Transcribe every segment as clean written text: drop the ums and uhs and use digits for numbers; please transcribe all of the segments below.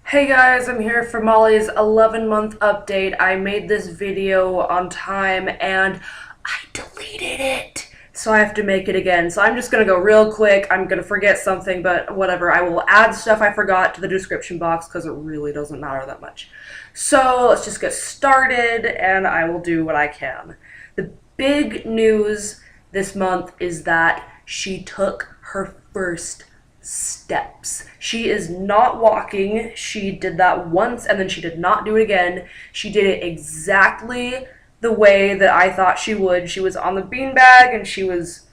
Hey guys, I'm here for Molly's 11-month update. I made this video on time and I deleted it. So I have to make it again. So I'm just gonna go real quick. I'm gonna forget something, but whatever. I will add stuff I forgot to the description box because it really doesn't matter that much. So let's just get started and I will do what I can. The big news this month is that she took her first steps. She is not walking. She did that once and then she did not do it again. She did it exactly the way that I thought she would. She was on the beanbag and she was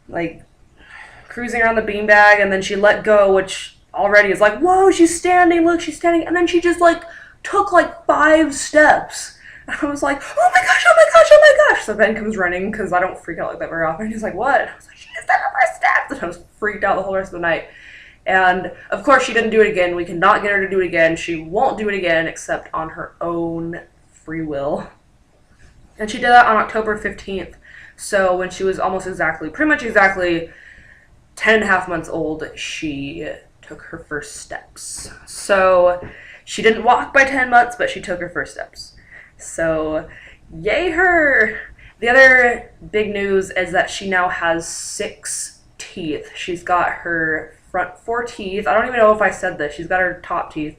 like cruising around the beanbag and then she let go, which already is like, whoa, she's standing, look, she's standing. And then she just like took like 5 steps. And I was like, oh my gosh, oh my gosh, oh my gosh. So Ben comes running because I don't freak out like that very often. He's like, what? I was like, she just took her first steps. And I was freaked out the whole rest of the night. And of course, she didn't do it again. We cannot get her to do it again. She won't do it again except on her own free will. And she did that on October 15th. So when she was almost exactly, pretty much exactly 10 and a half months old, she took her first steps. So she didn't walk by 10 months, but she took her first steps. So, yay her! The other big news is that she now has 6 teeth. She's got her front 4 teeth. I don't even know if I said this. She's got her top teeth.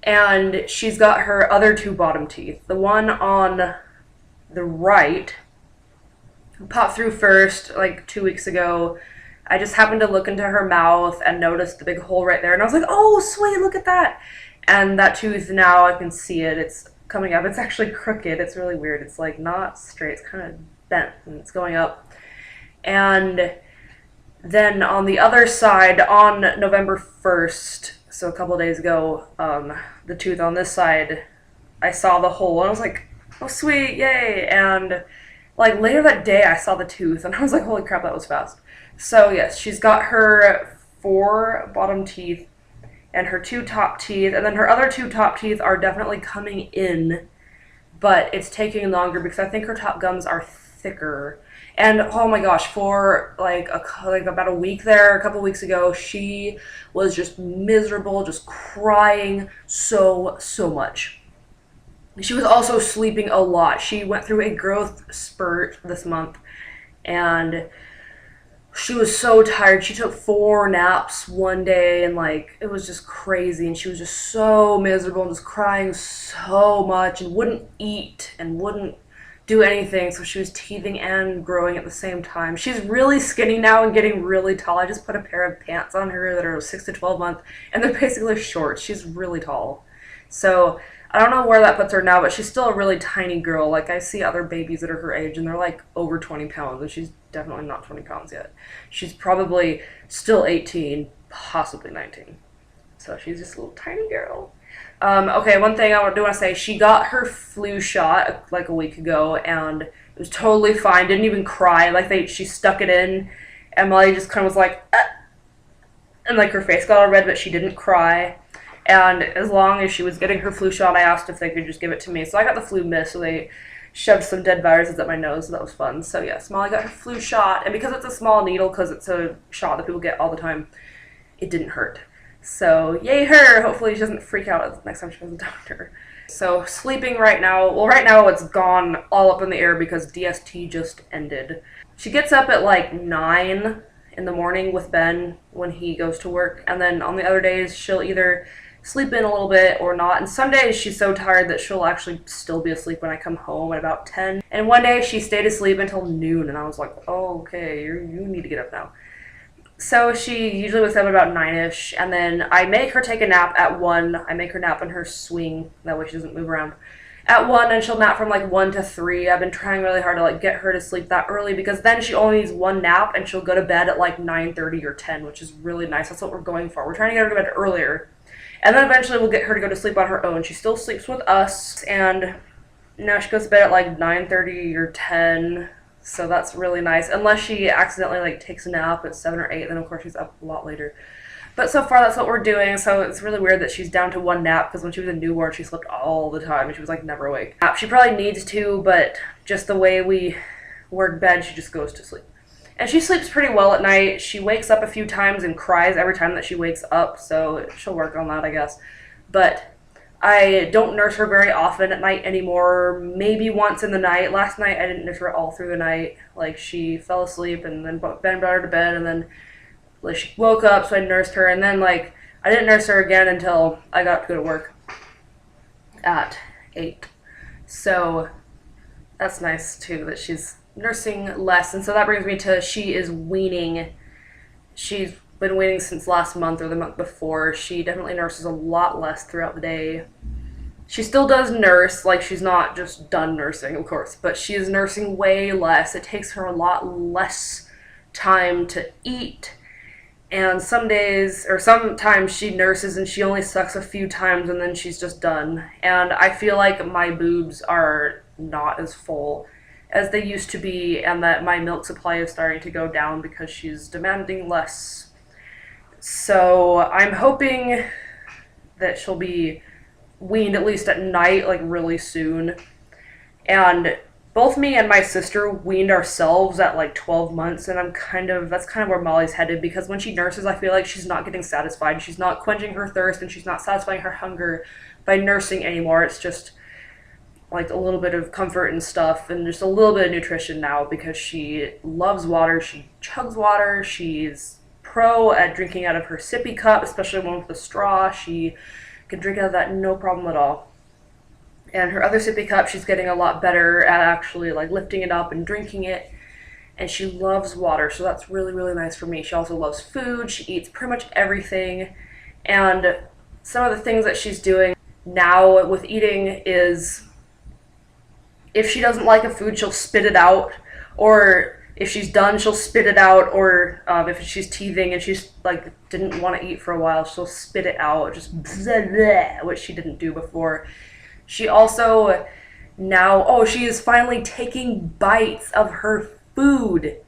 And she's got her other 2 bottom teeth. The one on the right popped through first, like 2 weeks ago. I just happened to look into her mouth and noticed the big hole right there. And I was like, oh, sweet, look at that. And that tooth, now I can see it. It's coming up. It's actually crooked. It's really weird. It's like not straight. It's kind of bent and it's going up. And then on the other side, on November 1st, so a couple days ago, the tooth on this side, I saw the hole and I was like, oh sweet, yay. And like later that day I saw the tooth and I was like, holy crap, that was fast. So yes, she's got her 4 bottom teeth and her 2 top teeth, and then her other 2 top teeth are definitely coming in, but it's taking longer because I think her top gums are thicker. And oh my gosh, for like about a week there, a couple weeks ago, she was just miserable, just crying so much. She was also sleeping a lot. She went through a growth spurt this month, and she was so tired. She took 4 naps one day and like it was just crazy, and she was just so miserable and just crying so much and wouldn't eat and wouldn't do anything. So she was teething and growing at the same time. She's really skinny now and getting really tall. I just put a pair of pants on her that are 6 to 12 months and they're basically shorts. She's really tall. So I don't know where that puts her now, but she's still a really tiny girl. Like, I see other babies that are her age, and they're, like, over 20 pounds, and she's definitely not 20 pounds yet. She's probably still 18, possibly 19. So she's just a little tiny girl. Okay, one thing I do want to say, she got her flu shot, like, a week ago, and it was totally fine, didn't even cry. Like, she stuck it in, and Molly just kind of was like, and, like, her face got all red, but she didn't cry. And as long as she was getting her flu shot, I asked if they could just give it to me. So I got the flu mist, so they shoved some dead viruses at my nose, so that was fun. So yes, Molly got her flu shot, and because it's a small needle, because it's a shot that people get all the time, it didn't hurt. So yay her! Hopefully she doesn't freak out next time she goes to the doctor. So sleeping right now, well right now it's gone all up in the air because DST just ended. She gets up at like 9 in the morning with Ben when he goes to work, and then on the other days she'll either sleep in a little bit or not. And some days she's so tired that she'll actually still be asleep when I come home at about 10. And one day she stayed asleep until noon, and I was like, oh, okay, you need to get up now. So she usually wakes up at about 9-ish, and then I make her take a nap at 1. I make her nap in her swing, that way she doesn't move around. At 1, and she'll nap from like 1 to 3. I've been trying really hard to like get her to sleep that early because then she only needs 1 nap and she'll go to bed at like 9:30 or 10, which is really nice. That's what we're going for. We're trying to get her to bed earlier. And then eventually we'll get her to go to sleep on her own. She still sleeps with us, and now she goes to bed at like 9:30 or 10, so that's really nice. Unless she accidentally like takes a nap at 7 or 8, then of course she's up a lot later. But so far that's what we're doing, so it's really weird that she's down to 1 nap, because when she was a newborn she slept all the time and she was like never awake. She probably needs to, but just the way we work bed, she just goes to sleep. And she sleeps pretty well at night. She wakes up a few times and cries every time that she wakes up, so she'll work on that, I guess. But I don't nurse her very often at night anymore, maybe once in the night. Last night I didn't nurse her all through the night. Like, she fell asleep and then brought her to bed, and then like, she woke up, so I nursed her, and then like I didn't nurse her again until I got to go to work at 8. So that's nice too, that she's nursing less. And so that brings me to, she is weaning. She's been weaning since last month or the month before. She definitely nurses a lot less throughout the day. She still does nurse, like she's not just done nursing, of course, but she is nursing way less. It takes her a lot less time to eat. And some days, or sometimes she nurses and she only sucks a few times and then she's just done. And I feel like my boobs are not as full as they used to be, and that my milk supply is starting to go down because she's demanding less. So I'm hoping that she'll be weaned at least at night, like really soon. And both me and my sister weaned ourselves at like 12 months, and that's kind of where Molly's headed, because when she nurses, I feel like she's not getting satisfied. She's not quenching her thirst, and she's not satisfying her hunger by nursing anymore. It's just like a little bit of comfort and stuff, and just a little bit of nutrition now, because she loves water. She chugs water. She's pro at drinking out of her sippy cup, especially one with a straw. She can drink out of that no problem at all. And her other sippy cup, she's getting a lot better at actually like lifting it up and drinking it. And she loves water, so that's really, really nice for me. She also loves food. She eats pretty much everything. And some of the things that she's doing now with eating is, if she doesn't like a food, she'll spit it out. Or if she's done, she'll spit it out. Or if she's teething and she's like didn't want to eat for a while, she'll spit it out, just blah, blah, which she didn't do before. She also now, she is finally taking bites of her food.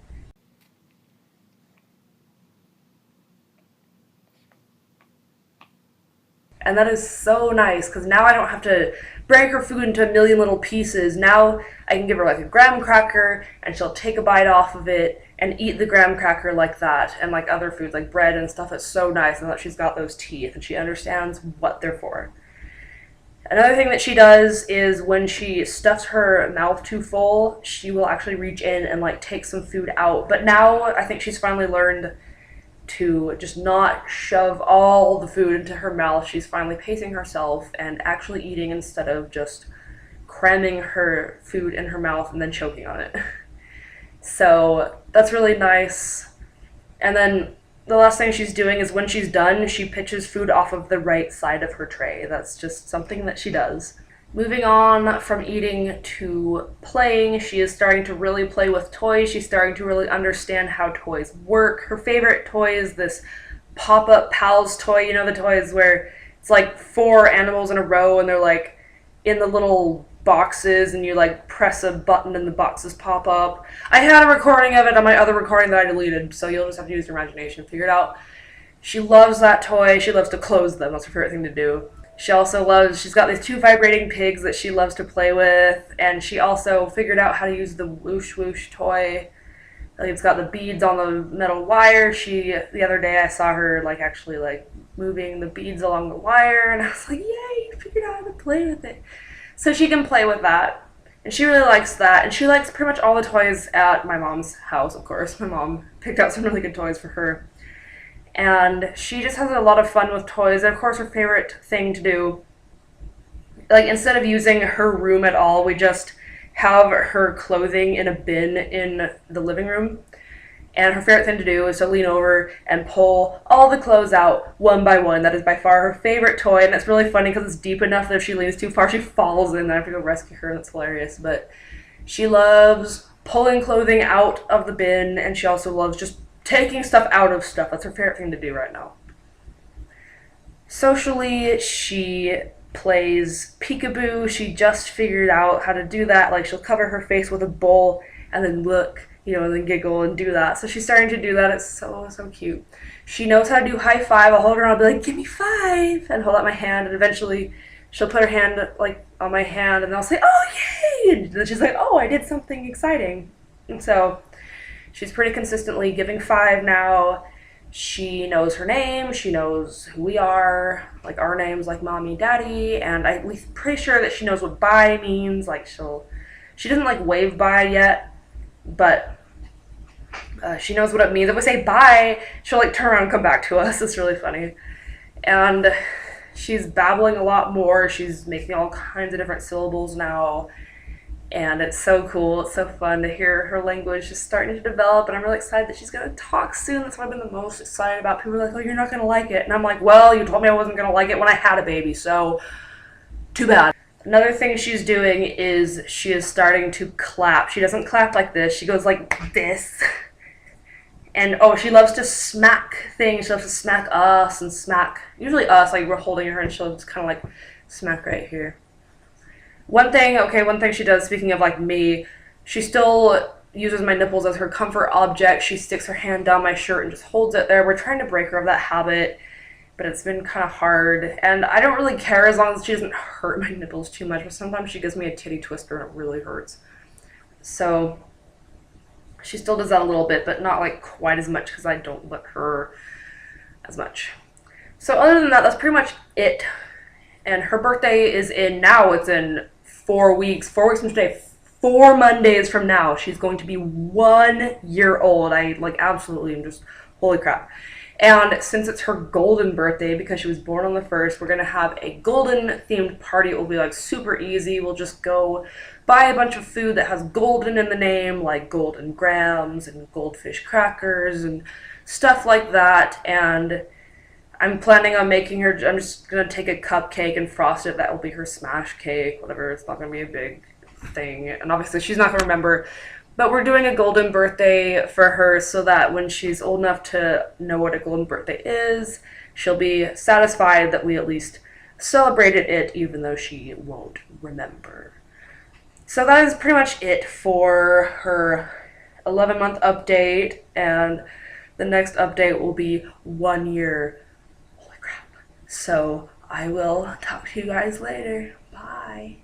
And that is so nice, because now I don't have to break her food into a million little pieces. Now I can give her like a graham cracker, and she'll take a bite off of it and eat the graham cracker like that, and like other foods like bread and stuff. It's so nice, and that she's got those teeth and she understands what they're for. Another thing that she does is when she stuffs her mouth too full, she will actually reach in and like take some food out. But now I think she's finally learned to just not shove all the food into her mouth. She's finally pacing herself and actually eating instead of just cramming her food in her mouth and then choking on it. So that's really nice. And then the last thing she's doing is when she's done, she pitches food off of the right side of her tray. That's just something that she does. Moving on from eating to playing, she is starting to really play with toys. She's starting to really understand how toys work. Her favorite toy is this pop-up pals toy. You know, the toys where it's like 4 animals in a row and they're like in the little boxes, and you like press a button and the boxes pop up. I had a recording of it on my other recording that I deleted, so you'll just have to use your imagination to figure it out. She loves that toy. She loves to close them. That's her favorite thing to do. She's got these 2 vibrating pigs that she loves to play with, and she also figured out how to use the whoosh whoosh toy. Like, it's got the beads on the metal wire. The other day I saw her like actually like moving the beads along the wire, and I was like, yay, you figured out how to play with it. So she can play with that, and she really likes that, and she likes pretty much all the toys at my mom's house, of course. My mom picked out some really good toys for her. And she just has a lot of fun with toys. And of course, her favorite thing to do, like instead of using her room at all, we just have her clothing in a bin in the living room. And her favorite thing to do is to lean over and pull all the clothes out one by one. That is by far her favorite toy, and it's really funny because it's deep enough that if she leans too far, she falls in, and I have to go rescue her, and it's hilarious. But she loves pulling clothing out of the bin, and she also loves just taking stuff out of stuff. That's her favorite thing to do right now. Socially, she plays peekaboo. She just figured out how to do that. Like, she'll cover her face with a bowl and then look, and then giggle and do that. So she's starting to do that. It's so, so cute. She knows how to do high five. I'll hold her and I'll be like, give me 5, and hold out my hand, and eventually she'll put her hand like on my hand, and I'll say, oh, yay! And then she's like, oh, I did something exciting. And so she's pretty consistently giving 5 now. She knows her name, she knows who we are, like our names, like mommy, daddy, and we're pretty sure that she knows what bye means. Like she doesn't like wave bye yet, but she knows what it means. If we say bye, she'll like turn around and come back to us. It's really funny. And she's babbling a lot more. She's making all kinds of different syllables now. And it's so cool. It's so fun to hear her language just starting to develop. And I'm really excited that she's going to talk soon. That's what I've been the most excited about. People are like, oh, you're not going to like it. And I'm like, well, you told me I wasn't going to like it when I had a baby. So too bad. Another thing she's doing is she is starting to clap. She doesn't clap like this. She goes like this. And oh, she loves to smack things. She loves to smack us and smack, usually us, like we're holding her and she'll just kind of like smack right here. One thing she does, speaking of like me, she still uses my nipples as her comfort object. She sticks her hand down my shirt and just holds it there. We're trying to break her of that habit, but it's been kind of hard. And I don't really care as long as she doesn't hurt my nipples too much, but sometimes she gives me a titty twister and it really hurts. So she still does that a little bit, but not like quite as much because I don't let her as much. So other than that, that's pretty much it. And her birthday is it's in 4 weeks. 4 weeks from today. 4 Mondays from now. She's going to be 1 year old. I like absolutely am just, holy crap. And since it's her golden birthday, because she was born on the 1st, we're going to have a golden themed party. It will be like super easy. We'll just go buy a bunch of food that has golden in the name, like golden grams and goldfish crackers and stuff like that. And I'm planning on making her, I'm just going to take a cupcake and frost it. That will be her smash cake, whatever. It's not going to be a big thing. And obviously she's not going to remember. But we're doing a golden birthday for her so that when she's old enough to know what a golden birthday is, she'll be satisfied that we at least celebrated it, even though she won't remember. So that is pretty much it for her 11-month update. And the next update will be 1 year. So I will talk to you guys later. Bye.